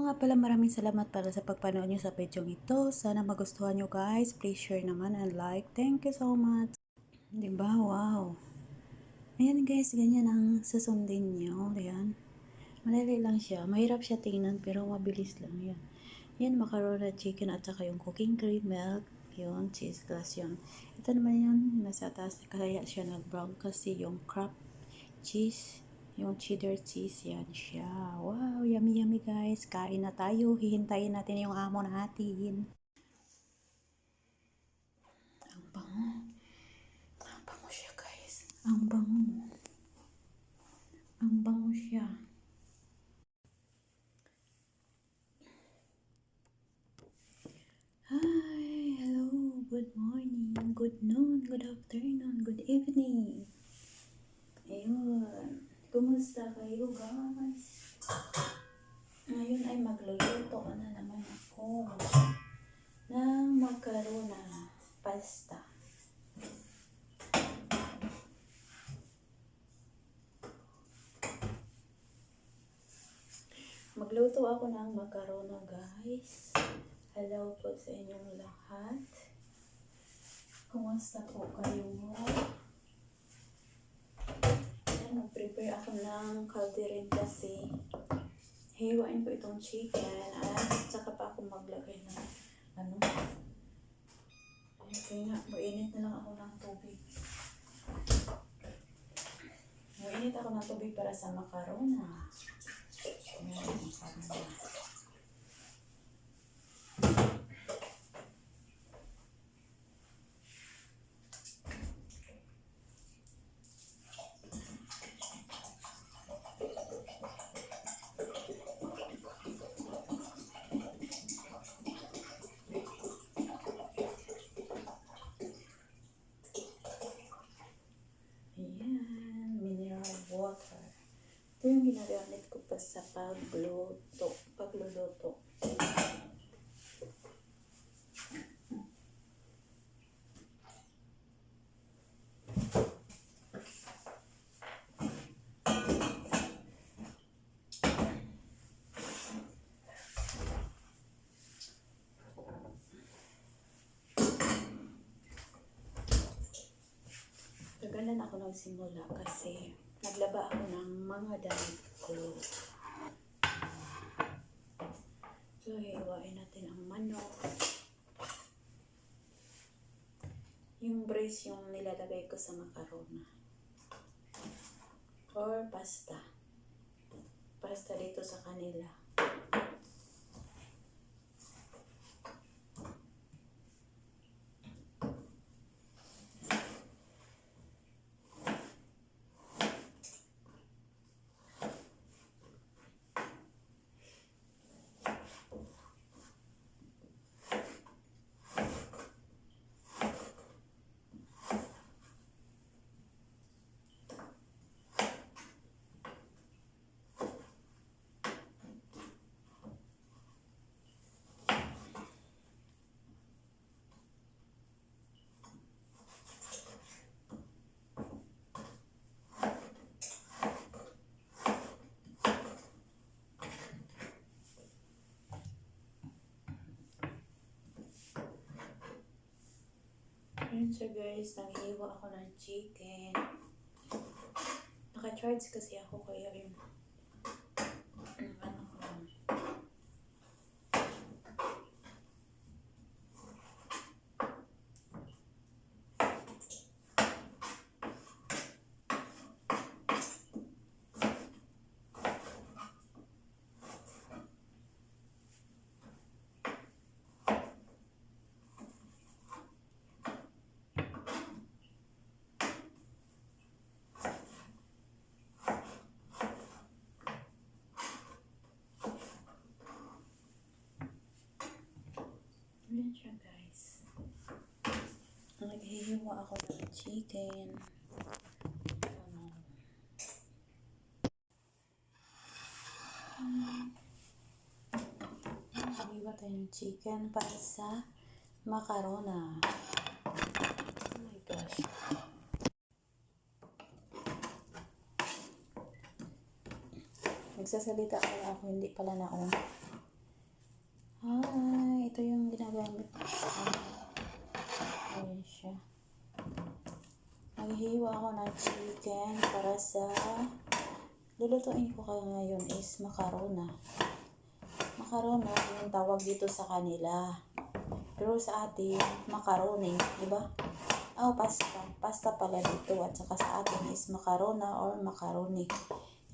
nga pala, maraming salamat para sa pagpanood nyo sa video ito. Sana magustuhan nyo guys. Please share naman and like. Thank you so much. Diba? Wow. Ayan guys, ganyan ang susundin nyo. Ayan. Madali lang siya. Mahirap siya tingnan pero mabilis lang. Ayan. Yan, macaroni chicken at saka yung cooking cream milk. Yun, cheese glass yun. Ito naman yun, nasa taas. Kaya siya nag-brown kasi yung crab cheese. Yung cheddar cheese, yan siya. Wow, yummy yummy guys. Kain na tayo. Hihintayin natin yung amo natin. Ang bango. Ang bango siya guys. Ang bango. Ang bango siya. Hi, hello, good morning, good noon, good afternoon, good evening. Ayun. Kumusta kayo guys? Ngayon ay magluluto na naman ako ng macarona pasta. Magluto ako ng macarona guys. Hello po sa inyong lahat. Kumusta po kayo mo? Mag-prepare ako ng calderine kasi hiwain ko itong chicken at saka pa ako maglagay ng kaya nga, mainit na lang ako ng tubig. Mainit ako ng tubig para sa macarona. Ayan, macarona. Water. Ito yung ginagamit ko pa sa pagluluto. Tagalan ako nagsimula kasi naglaba ako ng mga damit ko. So, hiwain natin ang manok. Yung brace yung nilalagay ko sa macarona. Or pasta. Pasta dito sa kanila. Ayan siya guys, naghiwa ako ng chicken. Naka-charge kasi ako kaya yung Ayan siya guys. Naghihiwa ako ng chicken. Naghihiwa tayo ng chicken para sa macarona. Oh my gosh. Nagsasalita pala ako, hindi pala na-on. Ito yung ginagamit ko. Ayan siya. Maghihiwa ako ng chicken para sa lulutuin ko kayo ngayon is macarona. Macarona yung tawag dito sa kanila. Pero sa atin, macaroni, di ba? Pasta. Pasta pala dito. At saka sa atin is macarona or macaroni.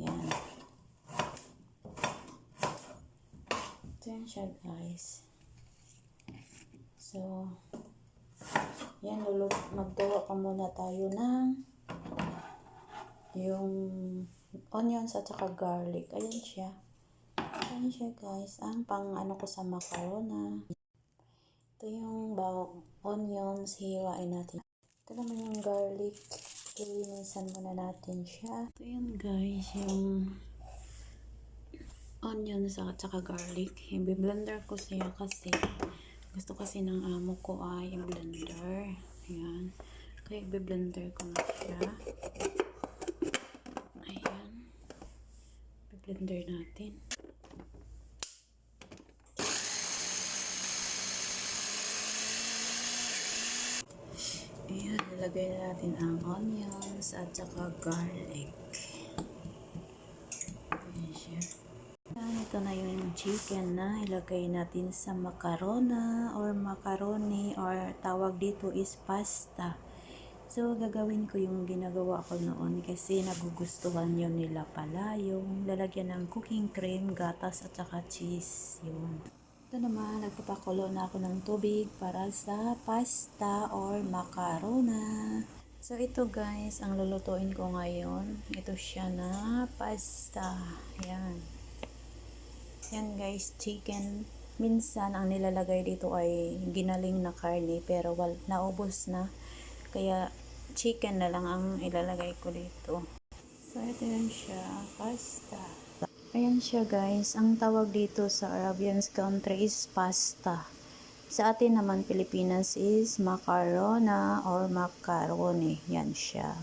Yan. Ito yan siya, guys. So, yan, maggawa pa muna tayo ng yung onions at saka garlic. Ayan siya. Ayan siya, guys. Ang pang ano ko sa macarona. Ito yung onions. Hiwain natin. Ito naman yung garlic. Linisan muna natin siya. Ito yan, guys. Yung onions at saka garlic. I-blender ko siya kasi gusto kasi ng amo ko ay i-blender. Ayan. Kaya i-blender ko na siya. Ayan. I-blender natin. Ayan. Nilagay na natin ang onions at saka garlic. Ayan siya. Ito na yung chicken na ilagay natin sa macarona or macaroni or tawag dito is pasta. So, gagawin ko yung ginagawa ko noon kasi nagugustuhan yun nila pala. Yung lalagyan ng cooking cream, gatas at saka cheese. Yun. Ito naman, nagpapakulo na ako ng tubig para sa pasta or macarona. So, ito guys, ang lulutuin ko ngayon. Ito siya na pasta. Yan. Yan guys, chicken. Minsan, ang nilalagay dito ay ginaling na karne pero naubos na. Kaya, chicken na lang ang ilalagay ko dito. So, ito yan siya, pasta. Ayan siya guys, ang tawag dito sa Arabian country is pasta. Sa atin naman, Pilipinas is macarona or macaroni. Yan siya.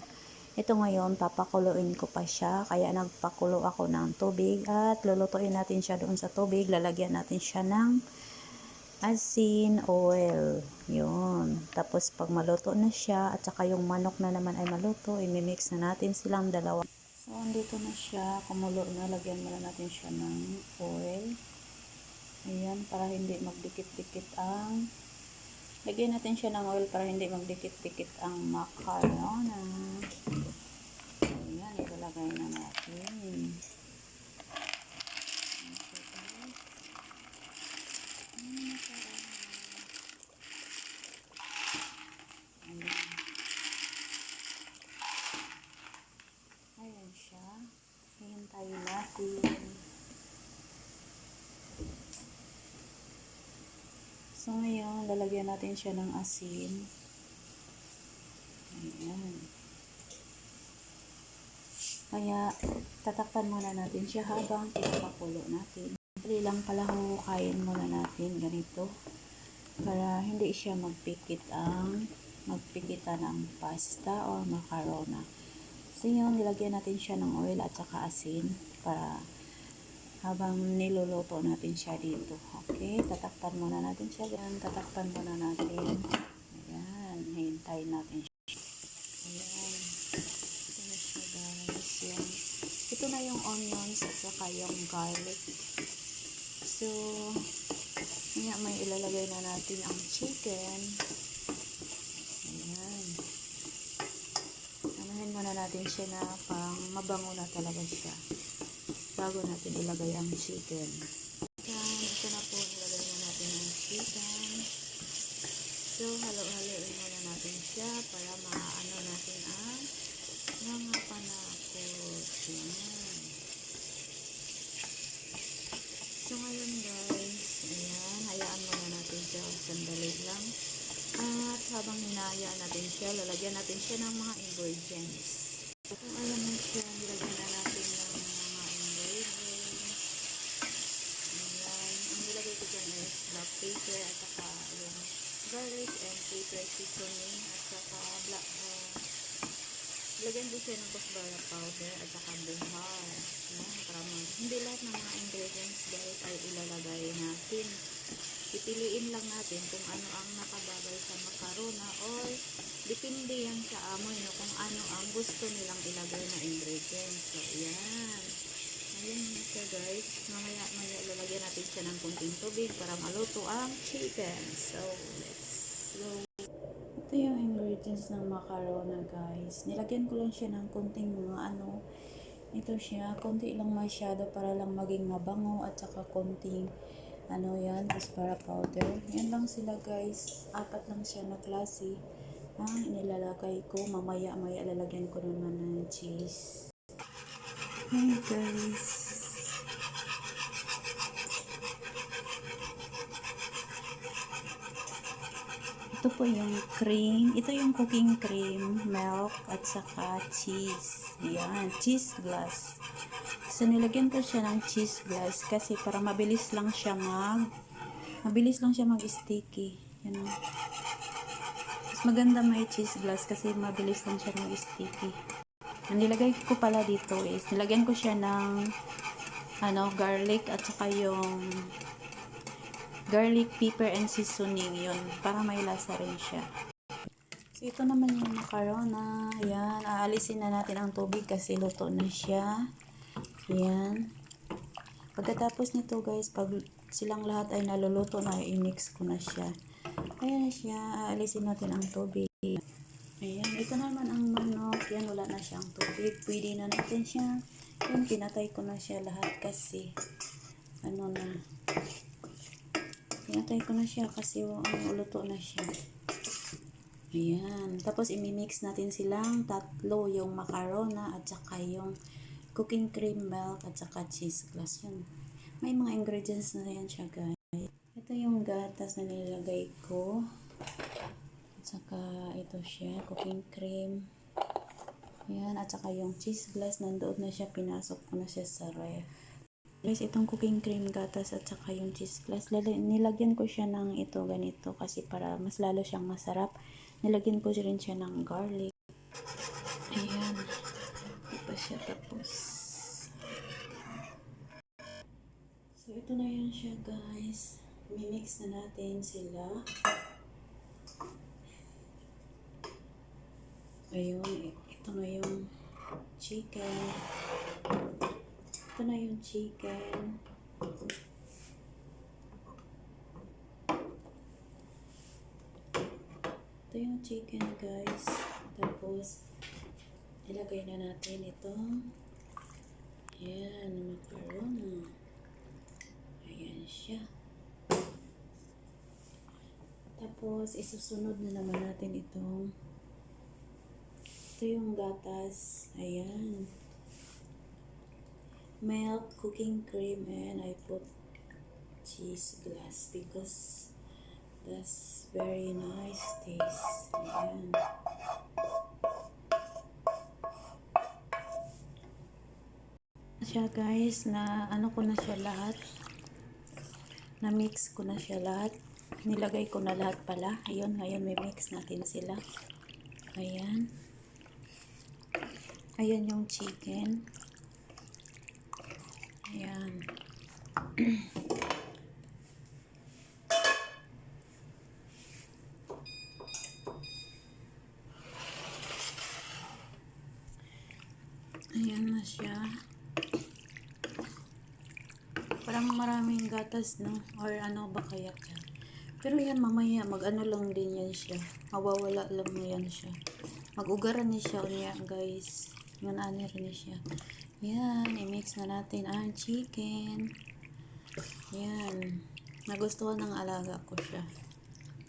Ito ngayon, papakuluin ko pa siya. Kaya nagpakulo ako ng tubig at lulutuin natin siya doon sa tubig. Lalagyan natin siya ng asin, oil. Yun. Tapos pag maluto na siya at saka yung manok na naman ay maluto, imimix na natin silang dalawa. So, andito na siya. Kumulo na. Lagyan muna natin siya ng oil. Ayan, para hindi magdikit-dikit ang lagyan natin siya ng oil para hindi magdikit-dikit ang macarona. Ayan, ilalagay na natin. Ayan siya. Hihintayin natin. So, ngayon, lalagyan natin siya ng asin. Ayan. Kaya, tatakpan muna natin siya habang pinapakulo natin. Dali lang pala huhukayin muna natin ganito. Para hindi siya magpikitan ng pasta o macarona. So, yun, nilagyan natin siya ng oil at saka asin para habang niluluto natin siya dito. Okay, tatakpan muna natin siya. Yan, tatakpan muna natin. Ayan, hintayin natin siya. Ayan. Ito na siya guys. Yan. Ito na yung onions at saka yung garlic. So, may ilalagay na natin ang chicken. Ayan. Anahin muna natin siya na pang mabango na talaga siya. Bago natin ilagay ang chicken. Ito na po, ilagay na natin ang chicken. So, halo-haloin muna natin siya para maano natin ang mga panakot. Ayan. So, ngayon guys, ayan, hayaan muna natin siya sandali lang. At habang hinahayaan natin siya, lalagyan natin siya ng mga ingredients. So, ayan na siya, nilagyan na natin ng black pepper at saka yung garlic and pepper seasoning at saka lagyan din siya ng kusbara powder at saka buhar. Yan, para hindi lahat ng mga ingredients guys ay ilalagay natin pipiliin lang natin kung ano ang nakababay sa macarona or depende yan sa amoy, no, kung ano ang gusto nilang ilagay na ingredients. So, yan. Ayan siya guys. Mamaya lalagyan natin siya ng kunting tubig para maluto ang chicken. So, let's go. Ito yung ingredients ng macarona guys. Nilagyan ko lang siya ng kunting mga ito siya, konti lang masyado para lang maging mabango at saka konting yan, para powder. Yan lang sila guys. 4 lang siya na klase. Ang inilalagay ko, mamaya lalagyan ko naman ng cheese. Hey guys. Ito po yung cream. Ito yung cooking cream, milk, at saka cheese. Yan, cheese glass. So, nilagyan ko siya ng cheese glass kasi para mabilis lang siya mag-sticky. Yan. Mas maganda may cheese glass kasi mabilis lang siya mag-sticky. Ang nilagay ko pala dito is, nilagyan ko siya ng garlic at saka yung garlic, pepper, and seasoning yun. Para may lasa rin siya. So, ito naman yung macarona. Ayan. Aalisin na natin ang tubig kasi luto na siya. Ayan. Pagkatapos nito guys, pag silang lahat ay naluluto na, i-mix ko na siya. Ayan na siya. Aalisin natin ang tubig. Ayan. Ito naman ang manok. Yan. Wala na siyang tubig. Pwede na natin siya. Yan. Pinatay ko na siya lahat kasi pinatay ko na siya kasi luto na siya. Ayan. Tapos, imimix natin silang tatlo. Yung macarona at saka yung cooking cream, milk, at saka cheese glass. Yan. May mga ingredients na yan siya, guys. Ito yung gatas na nilagay ko. At saka, ito siya, cooking cream. Ayan. At saka yung cheese glass, nandoon na siya. Pinasok ko na siya sa ref. Guys, itong cooking cream, gatas, at saka yung cheese glass, nilagyan ko siya ng ito, ganito, kasi para mas lalo siyang masarap. Nilagyan ko rin siya ng garlic. Ayan. Ito pa siya tapos. So, ito na yan siya, guys. Mimix na natin sila. Ayun. Ito na yung chicken. Ito na yung chicken. Ito yung chicken, guys. Tapos, ilagay na natin itong macarona. Ayan siya. Tapos, isusunod na naman natin ito yung gatas. Ayan. Milk, cooking cream, and I put cheese glass because that's very nice taste. Ayan. Siya guys, na ko na siya lahat. Na mix ko na siya lahat. Nilagay ko na lahat pala. Ayun, ngayon may mix natin sila. Ayan. Ayan yung chicken. Ayan. Ayan na siya. Parang maraming gatas, no? Or ba kaya yan? Pero yan, mamaya, lang din yan siya. Mawawala lang na yan siya. Mag-ugaran niya siya unya, guys. Yan, rin siya. Yan, i-mix na natin ang chicken. Yan. Nagustuhan ng alaga ko siya.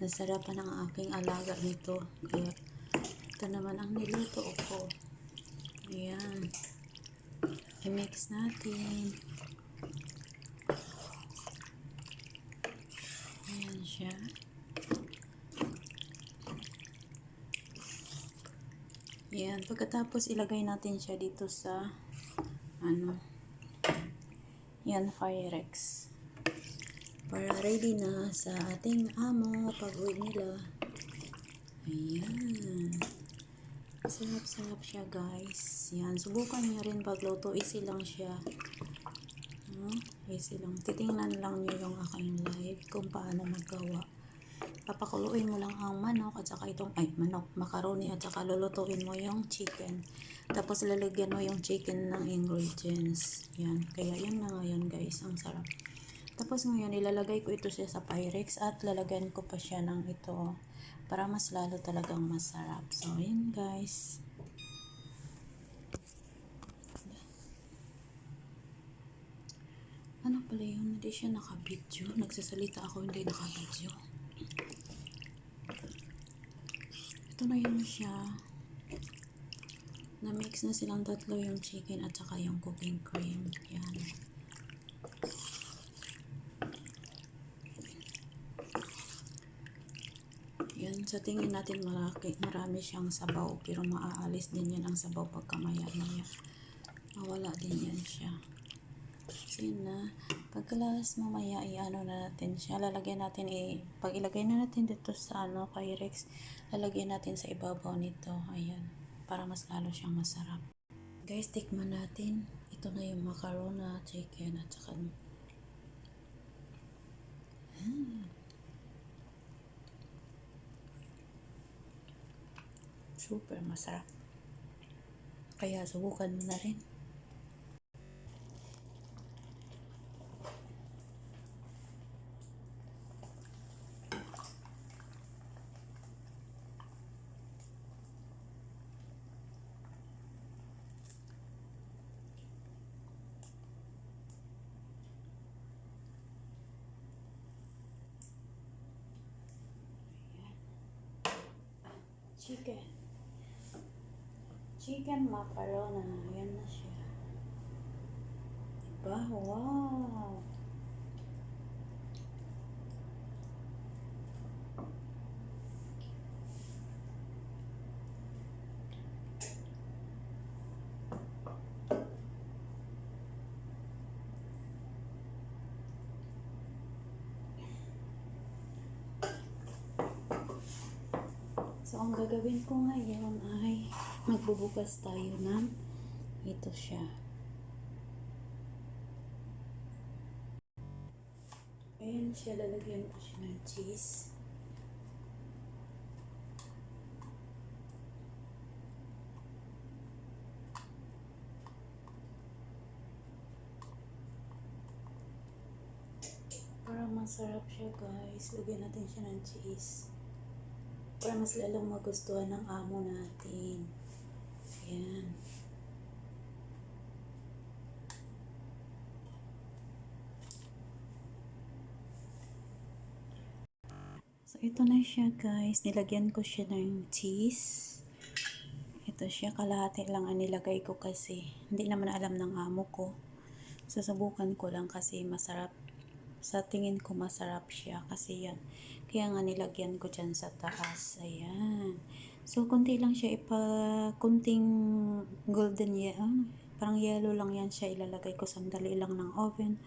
Nasarapan ng aking alaga nito. Kaya, ito naman ang niluto ko. Ayan. I-mix natin. Ayan siya. Ayan. Pagkatapos, ilagay natin siya dito sa yan, Pyrex. Para ready na sa ating amo pag-uwi nila. Ayan. Sarap-sarap siya, guys. Yan. Subukan niyo rin pagluto. Easy lang siya. Easy lang. Titingnan lang niyo yung aking live. kung paano magawa. Papakuluin mo lang ang manok at saka itong, macaroni at saka lulutuin mo yung chicken. Tapos lalagyan mo yung chicken ng ingredients. Yan. Kaya yan na ngayon guys, ang sarap. Tapos ngayon ilalagay ko ito siya sa Pyrex at lalagyan ko pa siya ng ito para mas lalo talagang masarap. So yan guys. Ano pala yun? Hindi siya naka-video. Nagsasalita ako, hindi naka-video. Ito na yun siya. Na-mix na silang tatlo, yung chicken at saka yung cooking cream. Yan. Yan, sa tingin natin marami siyang sabaw. Pero maaalis din yan ang sabaw pagka maya-maya. Mawala din yan siya. Kasi na, pagkalas mamaya i-ano na natin siya. Lalagyan natin pag ilagay na natin dito sa Pyrex, lalagyan natin sa ibabaw nito. Ayan. Para mas lalo siyang masarap. Guys, tikman natin. Ito na yung macaroni, chicken at saka super masarap. Kaya subukan mo na rin. Chicken macaroni. Ayan na siya. Diba? Wow! So, ang gagawin ko ngayon ay magbubukas tayo ng ito siya. Ayan siya, lalagyan ko siya ng cheese. Para masarap siya guys, lagyan natin siya ng cheese. Para mas lalong magustuhan ng amo natin. Ayan. So, ito na siya guys. Nilagyan ko siya ng cheese. Ito siya, kalahati lang ang nilagay ko kasi hindi naman alam ng amo ko. Susubukan ko lang kasi masarap. Sa tingin ko masarap siya kasi yan. Kaya nga nilagyan ko dyan sa taas. Ayan. So, konti lang siya. Kunting golden parang yellow lang yan siya. Ilalagay ko sandali lang ng oven.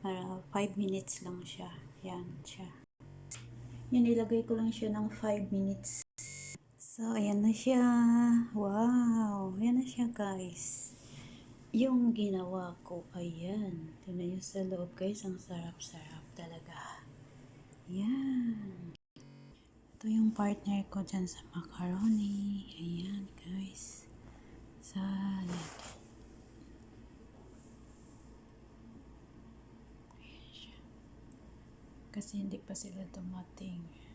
5 minutes lang siya. Yan siya. Yan, ilagay ko lang siya ng 5 minutes. So, ayan na siya. Wow! Ayan na siya guys. Yung ginawa ko, ayan. Tingnan nyo sa loob guys, ang sarap-sarap talaga. Ayan. Ito yung partner ko dyan sa macaroni. Ayan guys. Salad. Ayan siya. Kasi hindi pa sila dumating.